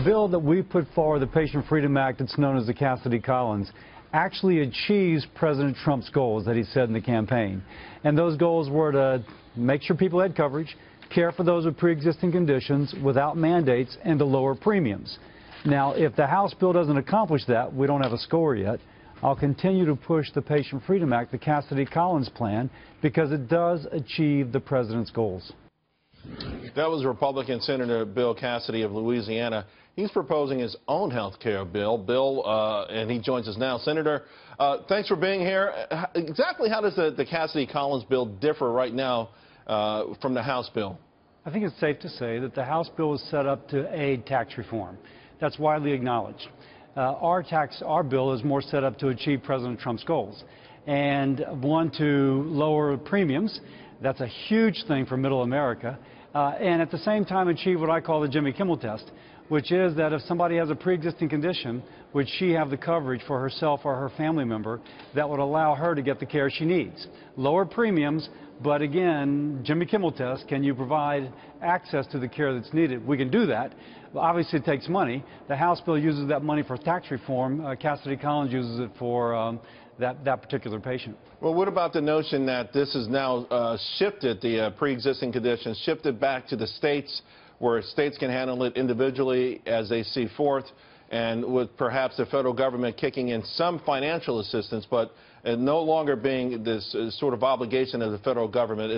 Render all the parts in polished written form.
bill that we put forward, the Patient Freedom Act, it's known as the Cassidy actually achieves President Trump's goals that he said in the campaign. And those goals were to make sure people had coverage, care for those with pre-existing conditions without mandates, and to lower premiums. Now, if the House bill doesn't accomplish that, we don't have a score yet. I'll continue to push the Patient Freedom Act, the Cassidy-Collins plan, because it does achieve the president's goals. That was Republican Senator Bill Cassidy of Louisiana. He's proposing his own health care bill, and he joins us now. Senator, thanks for being here. Exactly how does the Cassidy-Collins bill differ right now from the House bill? I think it's safe to say that the House bill was set up to aid tax reform. That's widely acknowledged. Our bill is more set up to achieve President Trump's goals, and one, to lower premiums. That's a huge thing for middle America, and at the same time achieve what I call the Jimmy Kimmel test, which is that if somebody has a pre-existing condition, would she have the coverage for herself or her family member that would allow her to get the care she needs? Lower premiums, but again, Jimmy Kimmel test, can you provide access to the care that's needed? We can do that. Obviously, it takes money. The House bill uses that money for tax reform. Cassidy-Collins uses it for that particular patient. Well, what about the notion that this is now shifted, the pre-existing conditions, shifted back to the states, where states can handle it individually as they see forth, and with perhaps the federal government kicking in some financial assistance, but no longer being this sort of obligation of the federal government?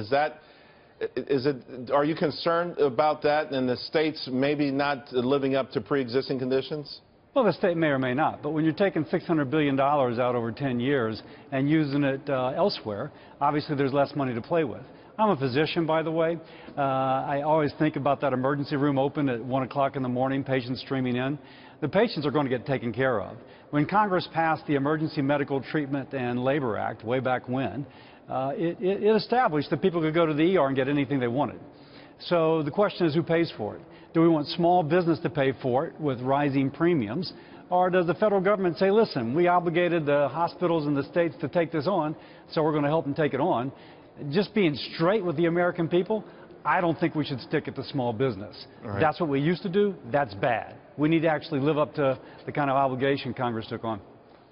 Are you concerned about that, and the states maybe not living up to pre-existing conditions? Well, the state may or may not, but when you're taking $600 billion out over 10 years and using it elsewhere, obviously there's less money to play with. I'm a physician, by the way. I always think about that emergency room open at 1 o'clock in the morning, patients streaming in. The patients are going to get taken care of. When Congress passed the Emergency Medical Treatment and Labor Act way back when, it established that people could go to the ER and get anything they wanted. So the question is, who pays for it? Do we want small business to pay for it with rising premiums? Or does the federal government say, listen, we obligated the hospitals and the states to take this on, so we're going to help them take it on? Just being straight with the American people, I don't think we should stick it to small business. Right. That's what we used to do. That's bad. We need to actually live up to the kind of obligation Congress took on.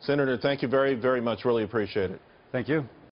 Senator, thank you very, very much. Really appreciate it. Thank you.